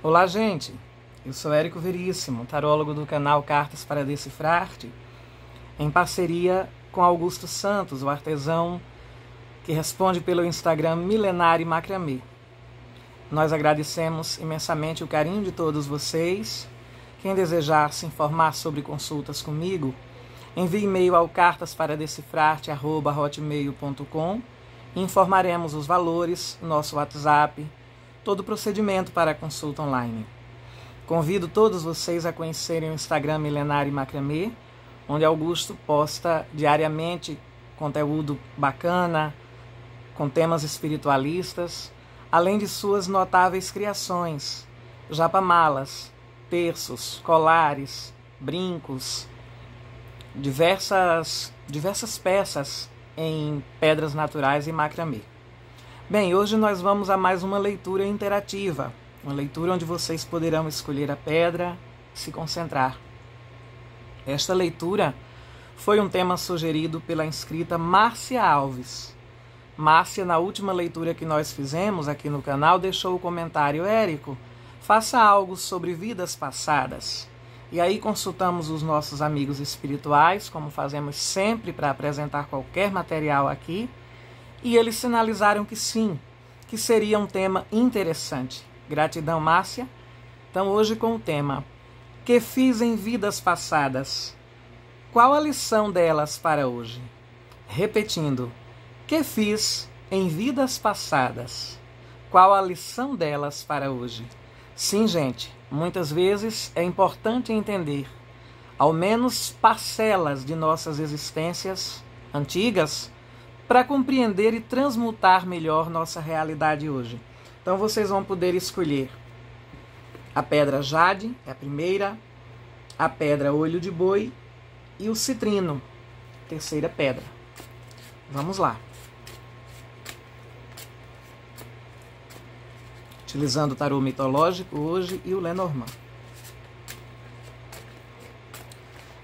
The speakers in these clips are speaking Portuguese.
Olá, gente! Eu sou Érico Veríssimo, tarólogo do canal Cartas para Decifrar-te, em parceria com Augusto Santos, o artesão que responde pelo Instagram Milenário Macramê. Nós agradecemos imensamente o carinho de todos vocês. Quem desejar se informar sobre consultas comigo, envie e-mail ao cartasparadecifrar-te@hotmail.com e informaremos os valores, nosso WhatsApp, todo o procedimento para a consulta online. Convido todos vocês a conhecerem o Instagram Milenário Macramê, onde Augusto posta diariamente conteúdo bacana, com temas espiritualistas, além de suas notáveis criações, japamalas, terços, colares, brincos, diversas peças em pedras naturais e macramê. Bem, hoje nós vamos a mais uma leitura interativa, uma leitura onde vocês poderão escolher a pedra e se concentrar. Esta leitura foi um tema sugerido pela inscrita Márcia Alves. Márcia, na última leitura que nós fizemos aqui no canal, deixou o comentário: Érico, faça algo sobre vidas passadas. E aí consultamos os nossos amigos espirituais, como fazemos sempre para apresentar qualquer material aqui, e eles sinalizaram que sim, que seria um tema interessante. Gratidão, Márcia. Então, hoje com o tema: que fiz em vidas passadas? Qual a lição delas para hoje? Repetindo: que fiz em vidas passadas? Qual a lição delas para hoje? Sim, gente, muitas vezes é importante entender ao menos parcelas de nossas existências antigas para compreender e transmutar melhor nossa realidade hoje. Então vocês vão poder escolher a pedra jade, é a primeira, a pedra olho de boi e o citrino, terceira pedra. Vamos lá. Utilizando o tarô mitológico hoje e o Lenormand.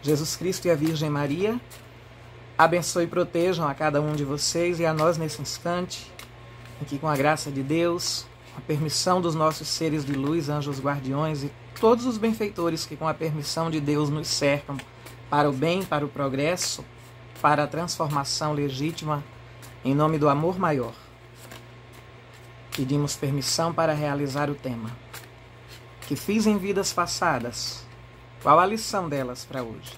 Jesus Cristo e a Virgem Maria abençoe e protejam a cada um de vocês e a nós nesse instante, em que, com a graça de Deus, a permissão dos nossos seres de luz, anjos guardiões e todos os benfeitores que, com a permissão de Deus, nos cercam para o bem, para o progresso, para a transformação legítima, em nome do amor maior, pedimos permissão para realizar o tema. Que fiz em vidas passadas? Qual a lição delas para hoje?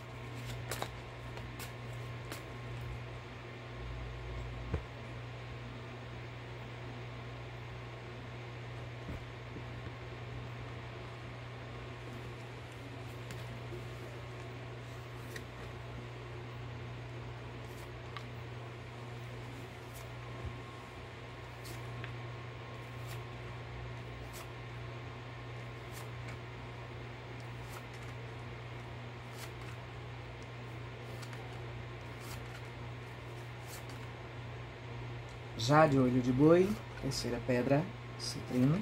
Jade, olho de boi, terceira pedra, citrino.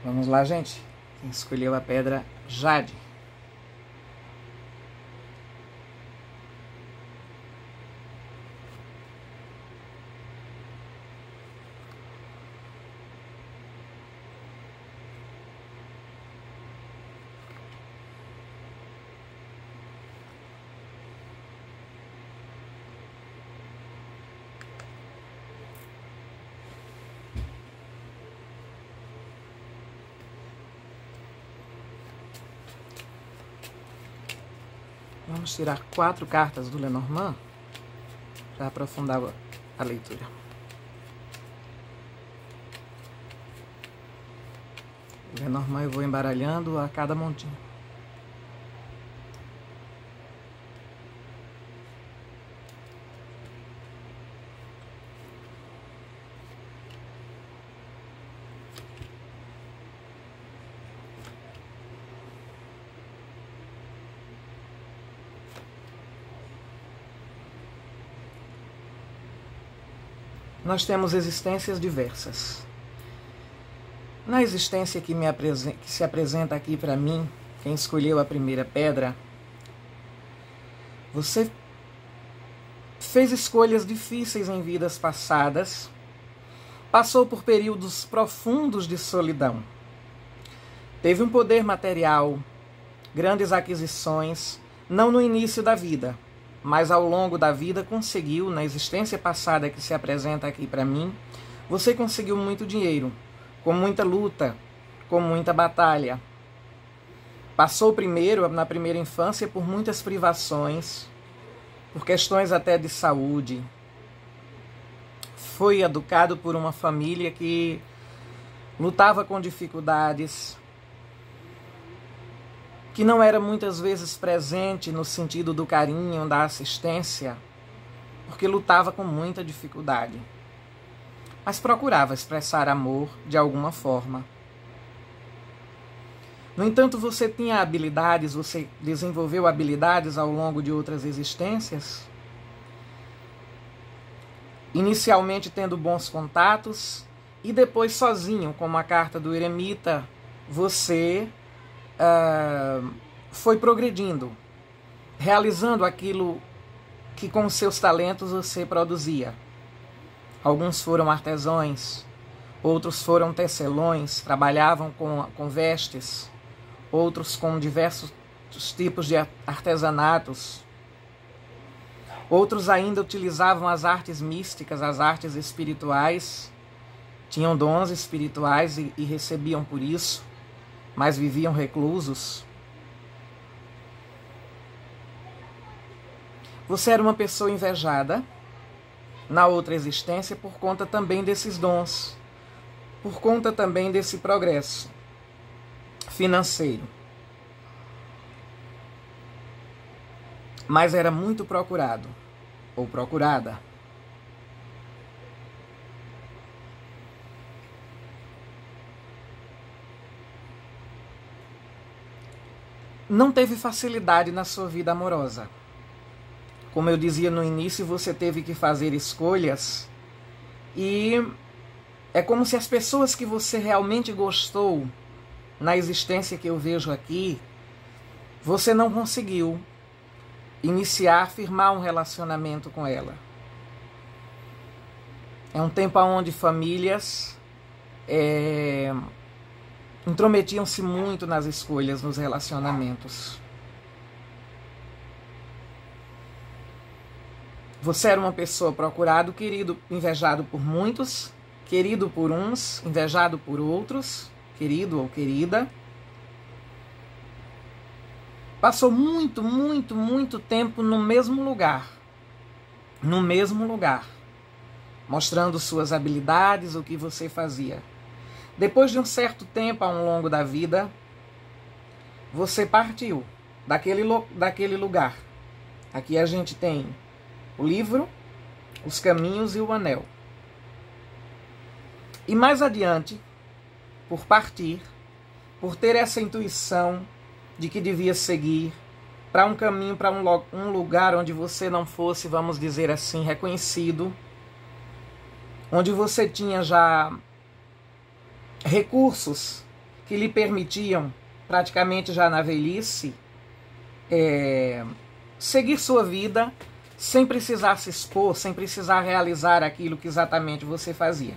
Vamos lá, gente. Quem escolheu a pedra jade? Vamos tirar 4 cartas do Lenormand para aprofundar a leitura. O Lenormand eu vou embaralhando a cada montinho. Nós temos existências diversas. Na existência que se apresenta aqui para mim, quem escolheu a primeira pedra, você fez escolhas difíceis em vidas passadas, passou por períodos profundos de solidão, teve um poder material, grandes aquisições, não no início da vida, mas ao longo da vida conseguiu, na existência passada que se apresenta aqui para mim, você conseguiu muito dinheiro, com muita luta, com muita batalha. Passou primeiro, na primeira infância, por muitas privações, por questões até de saúde. Foi educado por uma família que lutava com dificuldades, que não era muitas vezes presente no sentido do carinho, da assistência, porque lutava com muita dificuldade, mas procurava expressar amor de alguma forma. No entanto, você tinha habilidades, você desenvolveu habilidades ao longo de outras existências, inicialmente tendo bons contatos, e depois sozinho, como a carta do eremita, você foi progredindo, realizando aquilo que com seus talentos você produzia. Alguns foram artesãos, outros foram tecelões, trabalhavam com vestes, outros com diversos tipos de artesanatos, outros ainda utilizavam as artes místicas, as artes espirituais, tinham dons espirituais e recebiam por isso, mas viviam reclusos. Você era uma pessoa invejada na outra existência por conta também desses dons, por conta também desse progresso financeiro. Mas era muito procurado, ou procurada. Não teve facilidade na sua vida amorosa. Como eu dizia no início, você teve que fazer escolhas e é como se as pessoas que você realmente gostou na existência que eu vejo aqui, você não conseguiu iniciar, firmar um relacionamento com ela. É um tempo onde famílias intrometiam-se muito nas escolhas, nos relacionamentos. Você era uma pessoa procurado, querido, invejado por muitos, querido por uns, invejado por outros, querido ou querida. Passou muito, muito, muito tempo no mesmo lugar, mostrando suas habilidades, o que você fazia. Depois de um certo tempo ao longo da vida, você partiu daquele lugar. Aqui a gente tem o livro, os caminhos e o anel. E mais adiante, por partir, por ter essa intuição de que devia seguir para um caminho, para um lugar onde você não fosse, vamos dizer assim, reconhecido, onde você tinha já recursos que lhe permitiam, praticamente já na velhice, seguir sua vida sem precisar se expor, sem precisar realizar aquilo que exatamente você fazia.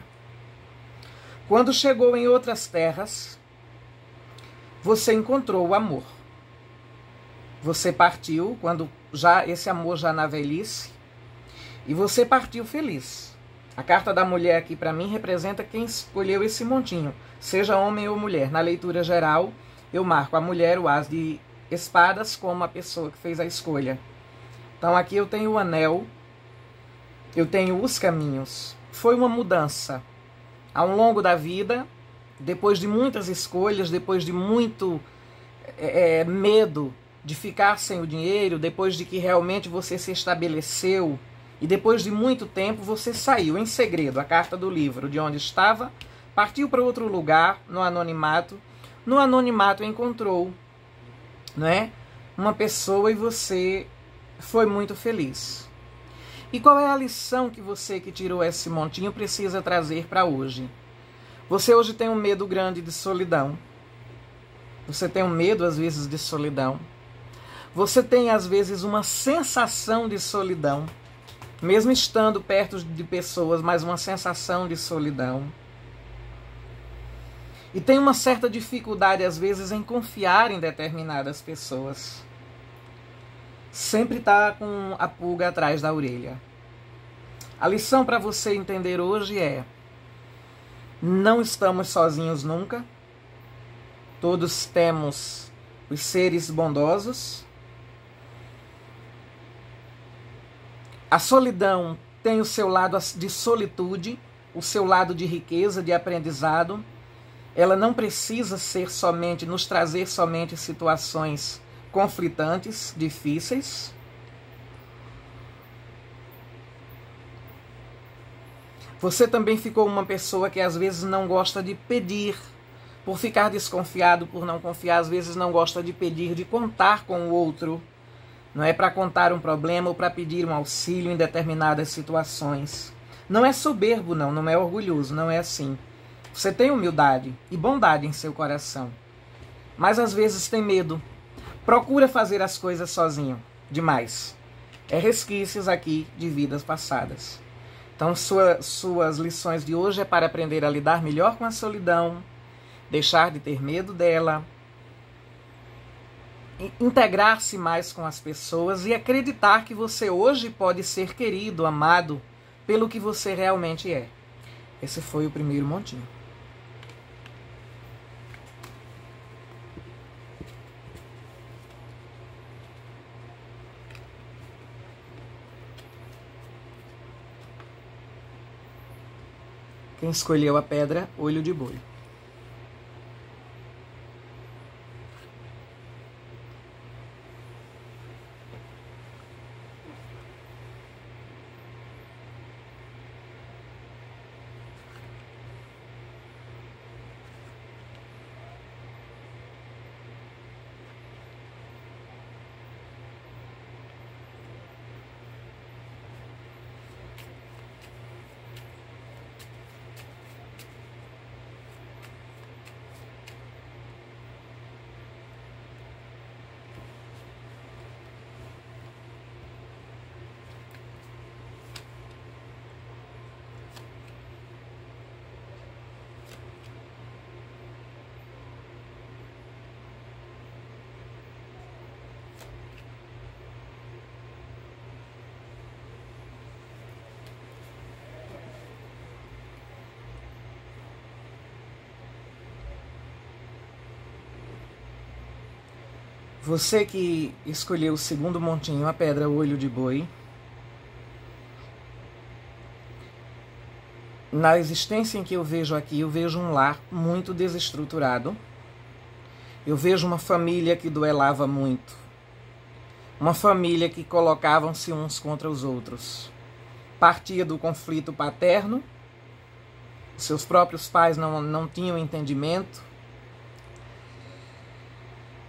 Quando chegou em outras terras, você encontrou o amor. Você partiu, quando já esse amor já na velhice, e você partiu feliz. A carta da mulher aqui para mim representa quem escolheu esse montinho, seja homem ou mulher. Na leitura geral, eu marco a mulher, o as de espadas, como a pessoa que fez a escolha. Então aqui eu tenho o anel, eu tenho os caminhos. Foi uma mudança. Ao longo da vida, depois de muitas escolhas, depois de muito medo de ficar sem o dinheiro, depois de que realmente você se estabeleceu, e depois de muito tempo você saiu em segredo, a carta do livro, de onde estava, partiu para outro lugar, no anonimato. No anonimato encontrou, uma pessoa e você foi muito feliz. E qual é a lição que você que tirou esse montinho precisa trazer para hoje? Você hoje tem um medo grande de solidão. Você tem um medo, às vezes, de solidão. Você tem, às vezes, uma sensação de solidão, mesmo estando perto de pessoas, mas uma sensação de solidão. E tem uma certa dificuldade, às vezes, em confiar em determinadas pessoas. Sempre está com a pulga atrás da orelha. A lição para você entender hoje é: não estamos sozinhos nunca. Todos temos os seres bondosos. A solidão tem o seu lado de solitude, o seu lado de riqueza, de aprendizado. Ela não precisa ser somente, nos trazer somente situações conflitantes, difíceis. Você também ficou uma pessoa que às vezes não gosta de pedir, por ficar desconfiado, por não confiar, às vezes não gosta de pedir, de contar com o outro. Não é para contar um problema ou para pedir um auxílio em determinadas situações. Não é soberbo, não é orgulhoso, não é assim. Você tem humildade e bondade em seu coração, mas às vezes tem medo. Procura fazer as coisas sozinho, demais. É resquícios aqui de vidas passadas. Então suas lições de hoje é para aprender a lidar melhor com a solidão, deixar de ter medo dela, integrar-se mais com as pessoas e acreditar que você hoje pode ser querido, amado, pelo que você realmente é. Esse foi o primeiro montinho. Quem escolheu a pedra, olho de boi. Você que escolheu o segundo montinho, a pedra olho de boi, na existência em que eu vejo aqui, eu vejo um lar muito desestruturado. Eu vejo uma família que duelava muito. Uma família que colocavam-se uns contra os outros. Partia do conflito paterno. Seus próprios pais não tinham entendimento.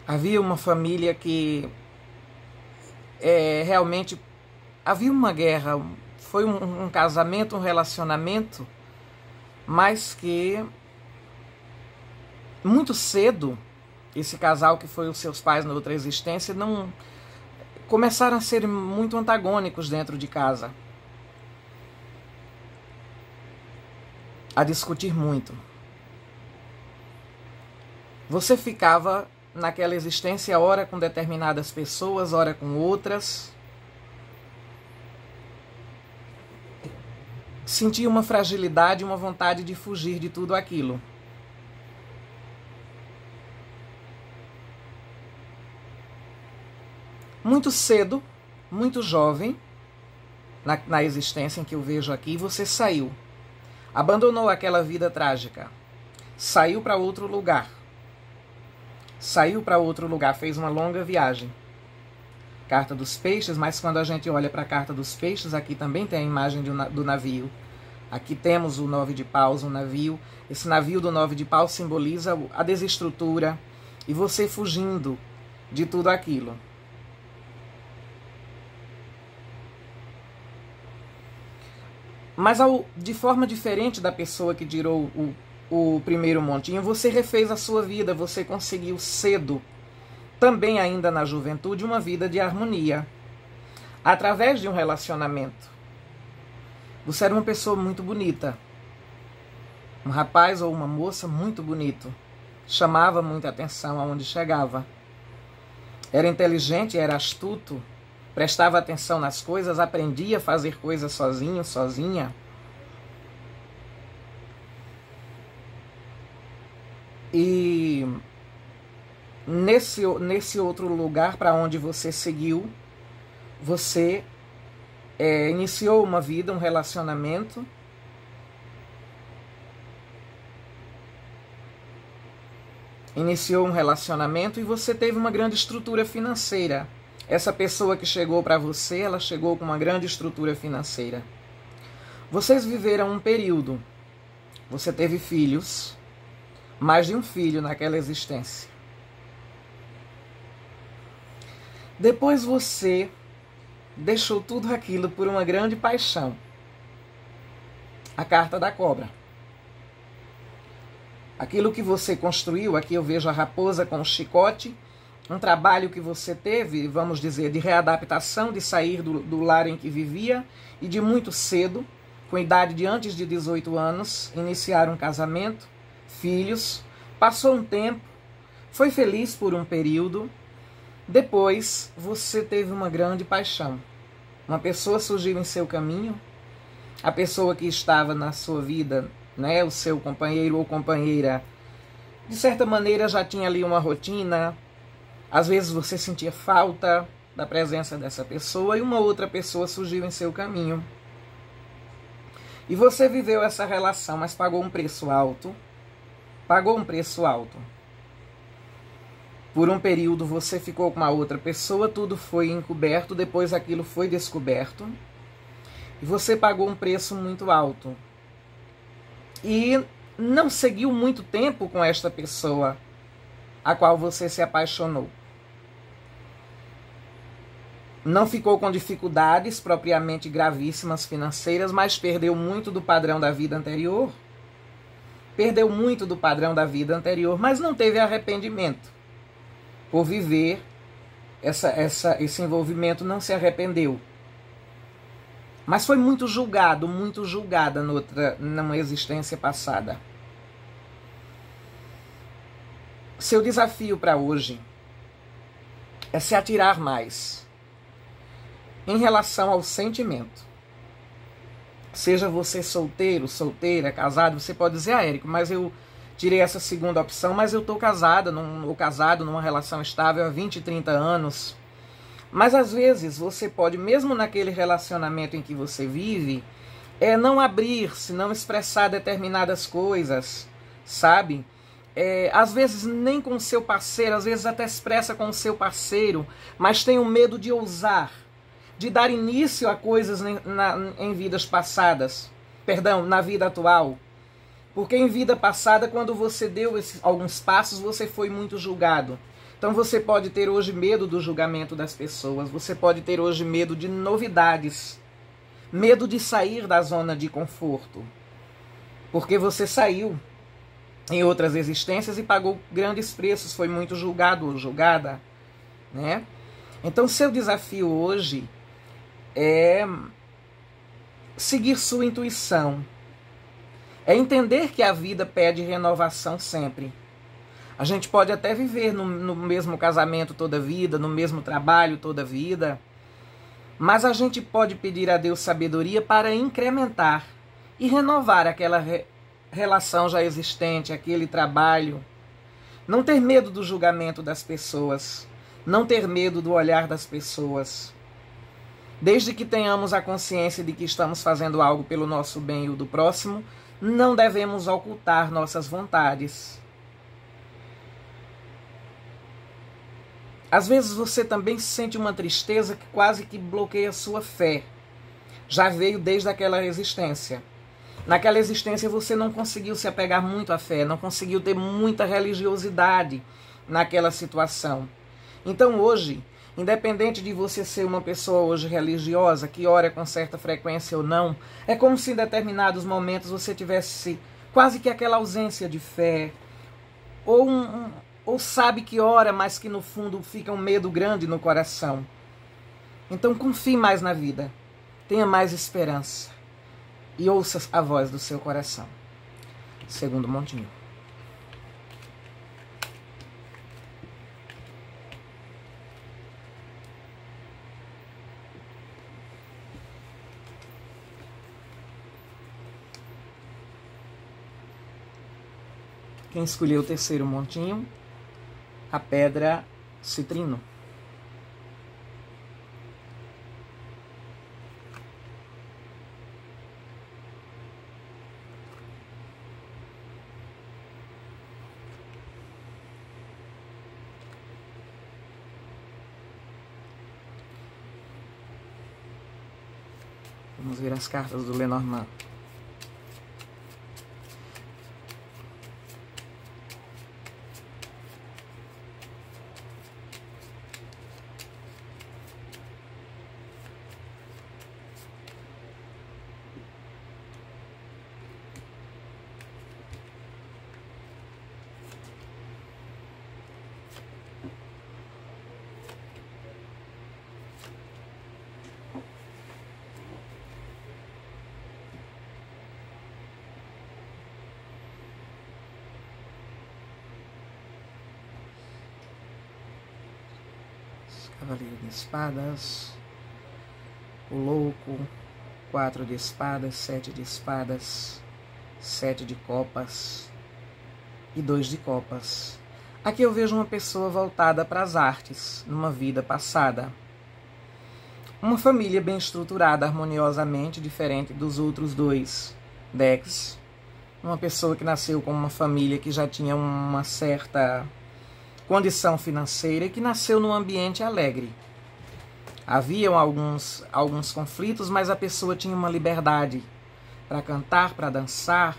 Havia uma família que realmente havia uma guerra. Foi um casamento, um relacionamento, mas que muito cedo esse casal que foi os seus pais na outra existência não começaram a ser muito antagônicos dentro de casa, a discutir muito. Você ficava naquela existência, ora com determinadas pessoas, ora com outras. Sentia uma fragilidade, uma vontade de fugir de tudo aquilo. Muito cedo, muito jovem, na existência em que eu vejo aqui, você saiu. Abandonou aquela vida trágica. Saiu para outro lugar. Saiu para outro lugar, fez uma longa viagem. Carta dos Peixes, mas quando a gente olha para a Carta dos Peixes, aqui também tem a imagem do navio. Aqui temos o 9 de paus, um navio. Esse navio do 9 de paus simboliza a desestrutura e você fugindo de tudo aquilo. Mas de forma diferente da pessoa que tirou o o primeiro montinho, você refez a sua vida, você conseguiu cedo, também ainda na juventude, uma vida de harmonia, através de um relacionamento. Você era uma pessoa muito bonita, um rapaz ou uma moça muito bonito, chamava muita atenção aonde chegava. Era inteligente, era astuto, prestava atenção nas coisas, aprendia a fazer coisas sozinho, sozinha. E nesse outro lugar para onde você seguiu, você iniciou uma vida, um relacionamento. Iniciou um relacionamento e você teve uma grande estrutura financeira. Essa pessoa que chegou para você, ela chegou com uma grande estrutura financeira. Vocês viveram um período. Você teve filhos, mais de um filho naquela existência. Depois você deixou tudo aquilo por uma grande paixão. A carta da cobra. Aquilo que você construiu, aqui eu vejo a raposa com o chicote, um trabalho que você teve, vamos dizer, de readaptação, de sair do lar em que vivia e de muito cedo, com idade de antes de 18 anos, iniciar um casamento, filhos, passou um tempo, foi feliz por um período, depois você teve uma grande paixão. Uma pessoa surgiu em seu caminho, a pessoa que estava na sua vida, né, o seu companheiro ou companheira, de certa maneira já tinha ali uma rotina, às vezes você sentia falta da presença dessa pessoa e uma outra pessoa surgiu em seu caminho. E você viveu essa relação, mas pagou um preço alto. Pagou um preço alto. Por um período você ficou com uma outra pessoa, tudo foi encoberto, depois aquilo foi descoberto. E você pagou um preço muito alto. E não seguiu muito tempo com esta pessoa a qual você se apaixonou. Não ficou com dificuldades propriamente gravíssimas financeiras, mas perdeu muito do padrão da vida anterior. Perdeu muito do padrão da vida anterior, mas não teve arrependimento. Por viver esse envolvimento, não se arrependeu. Mas foi muito julgada numa existência passada. Seu desafio para hoje é se atirar mais em relação ao sentimento. Seja você solteiro, solteira, casado, você pode dizer, Érico, mas eu tirei essa segunda opção, mas eu estou casada, ou casado numa relação estável há 20, 30 anos. Mas às vezes você pode, mesmo naquele relacionamento em que você vive, não abrir-se, não expressar determinadas coisas, sabe? Às vezes nem com o seu parceiro, às vezes até expressa com o seu parceiro, mas tem o medo de ousar, de dar início a coisas em vidas passadas, na vida atual. Porque em vida passada, quando você deu alguns passos, você foi muito julgado. Então você pode ter hoje medo do julgamento das pessoas, você pode ter hoje medo de novidades, medo de sair da zona de conforto, porque você saiu em outras existências e pagou grandes preços, foi muito julgado ou julgada, né? Então seu desafio hoje é seguir sua intuição, é entender que a vida pede renovação sempre. A gente pode até viver no mesmo casamento toda a vida, no mesmo trabalho toda a vida, mas a gente pode pedir a Deus sabedoria para incrementar e renovar aquela relação já existente, aquele trabalho. Não ter medo do julgamento das pessoas, não ter medo do olhar das pessoas. Desde que tenhamos a consciência de que estamos fazendo algo pelo nosso bem e o do próximo, não devemos ocultar nossas vontades. Às vezes você também sente uma tristeza que quase que bloqueia a sua fé. Já veio desde aquela existência. Naquela existência você não conseguiu se apegar muito à fé, não conseguiu ter muita religiosidade naquela situação. Então hoje, independente de você ser uma pessoa hoje religiosa, que ora com certa frequência ou não, é como se em determinados momentos você tivesse quase que aquela ausência de fé, ou sabe que ora, mas que no fundo fica um medo grande no coração. Então confie mais na vida, tenha mais esperança e ouça a voz do seu coração. Segundo montinho. Quem escolheu o terceiro montinho? A pedra citrino. Vamos ver as cartas do Lenormand. Cavaleiro de espadas, o louco, 4 de espadas, 7 de espadas, 7 de copas e 2 de copas. Aqui eu vejo uma pessoa voltada para as artes, numa vida passada. Uma família bem estruturada, harmoniosamente, diferente dos outros 2 decks. Uma pessoa que nasceu com uma família que já tinha uma certa condição financeira e que nasceu num ambiente alegre. Haviam alguns conflitos, mas a pessoa tinha uma liberdade para cantar, para dançar,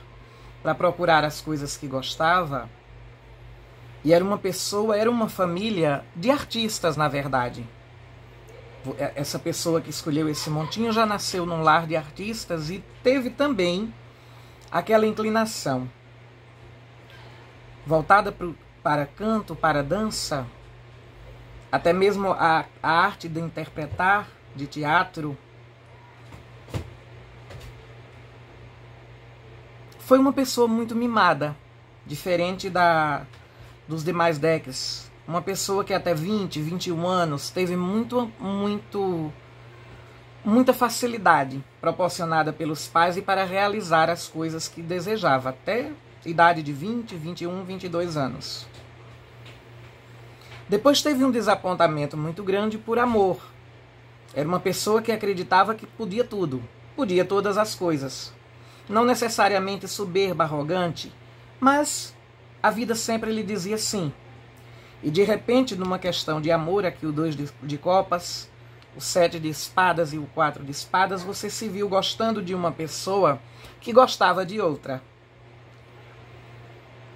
para procurar as coisas que gostava. E era uma família de artistas, na verdade. Essa pessoa que escolheu esse montinho já nasceu num lar de artistas e teve também aquela inclinação voltada para canto, para dança, até mesmo a arte de interpretar, de teatro. Foi uma pessoa muito mimada, diferente dos demais decks. Uma pessoa que até 20, 21 anos teve muita facilidade proporcionada pelos pais e para realizar as coisas que desejava, até idade de 20, 21, 22 anos. Depois teve um desapontamento muito grande por amor. Era uma pessoa que acreditava que podia tudo, podia todas as coisas. Não necessariamente soberba, arrogante, mas a vida sempre lhe dizia sim. E de repente, numa questão de amor, aqui o 2 de copas, o 7 de espadas e o 4 de espadas, você se viu gostando de uma pessoa que gostava de outra.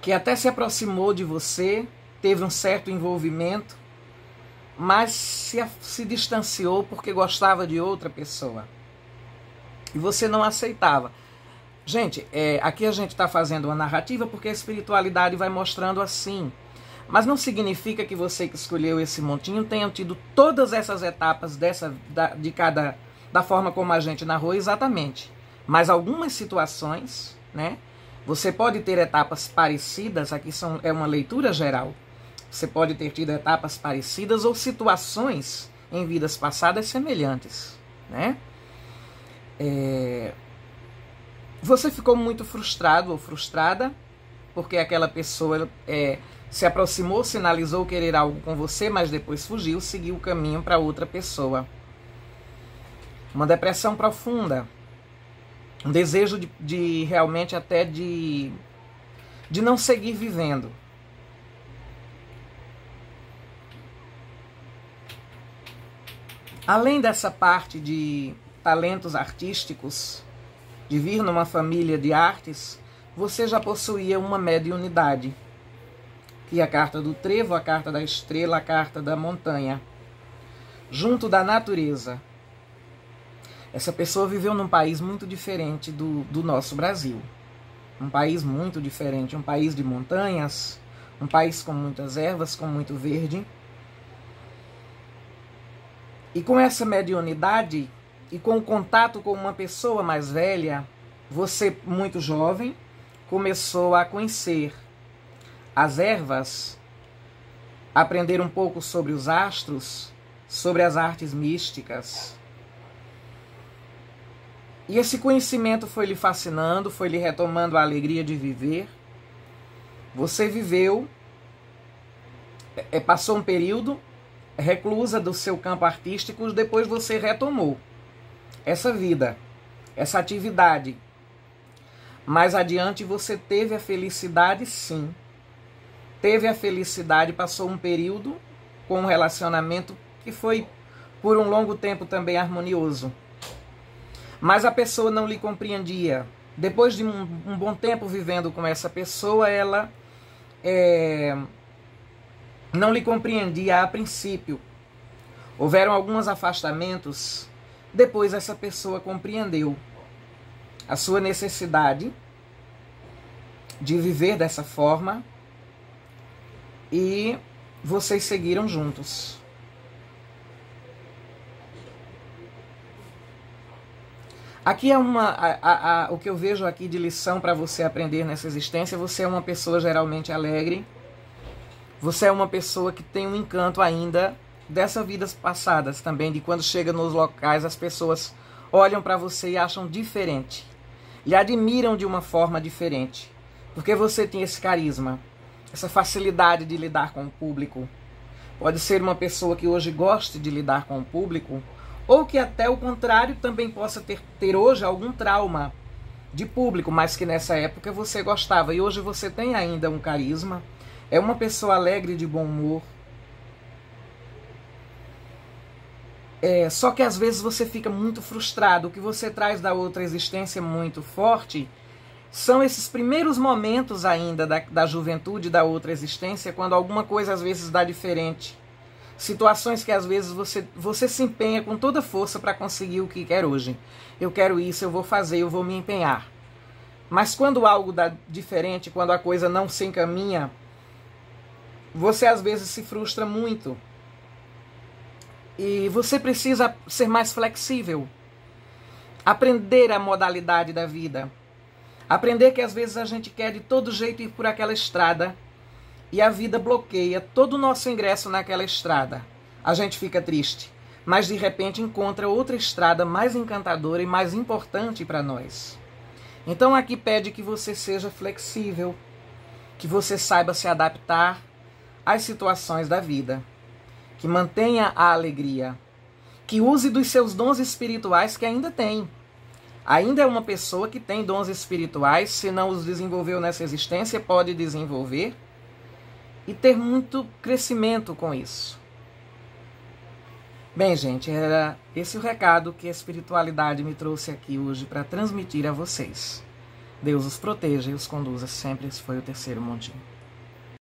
Que até se aproximou de você, teve um certo envolvimento, mas se distanciou porque gostava de outra pessoa. E você não aceitava. Gente, aqui a gente está fazendo uma narrativa porque a espiritualidade vai mostrando assim. Mas não significa que você que escolheu esse montinho tenha tido todas essas etapas da forma como a gente narrou exatamente. Mas algumas situações, né? Você pode ter etapas parecidas, aqui é uma leitura geral. Você pode ter tido etapas parecidas ou situações em vidas passadas semelhantes, né? Você ficou muito frustrado ou frustrada porque aquela pessoa se aproximou, sinalizou querer algo com você, mas depois fugiu, seguiu o caminho para outra pessoa. Uma depressão profunda. Um desejo de realmente até de não seguir vivendo. Além dessa parte de talentos artísticos, de vir numa família de artes, você já possuía uma mediunidade. Que é a carta do trevo, a carta da estrela, a carta da montanha. Junto da natureza. Essa pessoa viveu num país muito diferente do nosso Brasil. um país muito diferente, um país de montanhas, um país com muitas ervas, com muito verde. E com essa mediunidade e com o contato com uma pessoa mais velha, você, muito jovem, começou a conhecer as ervas, aprender um pouco sobre os astros, sobre as artes místicas. E esse conhecimento foi lhe fascinando, foi lhe retomando a alegria de viver. Você viveu, passou um período reclusa do seu campo artístico, depois você retomou essa vida, essa atividade. Mais adiante você teve a felicidade, sim. Teve a felicidade, passou um período com um relacionamento que foi por um longo tempo também harmonioso. Mas a pessoa não lhe compreendia. Depois de um bom tempo vivendo com essa pessoa, ela não lhe compreendia a princípio. Houveram alguns afastamentos. Depois essa pessoa compreendeu a sua necessidade de viver dessa forma e vocês seguiram juntos. Aqui é o que eu vejo aqui de lição para você aprender nessa existência. Você é uma pessoa geralmente alegre. Você é uma pessoa que tem um encanto ainda dessas vidas passadas também, de quando chega nos locais as pessoas olham para você e acham diferente. Lhe admiram de uma forma diferente. Porque você tem esse carisma, essa facilidade de lidar com o público. Pode ser uma pessoa que hoje goste de lidar com o público, ou que até o contrário também possa ter hoje algum trauma de público, mas que nessa época você gostava. E hoje você tem ainda um carisma, é uma pessoa alegre, de bom humor. Só que às vezes você fica muito frustrado. O que você traz da outra existência muito forte são esses primeiros momentos ainda da juventude, da outra existência, quando alguma coisa às vezes dá diferente. Situações que às vezes você se empenha com toda força para conseguir o que quer hoje. Eu quero isso, eu vou fazer, eu vou me empenhar. Mas quando algo dá diferente, quando a coisa não se encaminha, você às vezes se frustra muito. E você precisa ser mais flexível. Aprender a modalidade da vida. Aprender que às vezes a gente quer de todo jeito ir por aquela estrada e a vida bloqueia todo o nosso ingresso naquela estrada. A gente fica triste, mas de repente encontra outra estrada mais encantadora e mais importante para nós. Então aqui pede que você seja flexível, que você saiba se adaptar às situações da vida, que mantenha a alegria, que use dos seus dons espirituais que ainda tem. Ainda é uma pessoa que tem dons espirituais, se não os desenvolveu nessa existência, pode desenvolver e ter muito crescimento com isso. Bem, gente, era esse o recado que a espiritualidade me trouxe aqui hoje para transmitir a vocês. Deus os proteja e os conduza sempre. Esse foi o Terceiro Mondinho.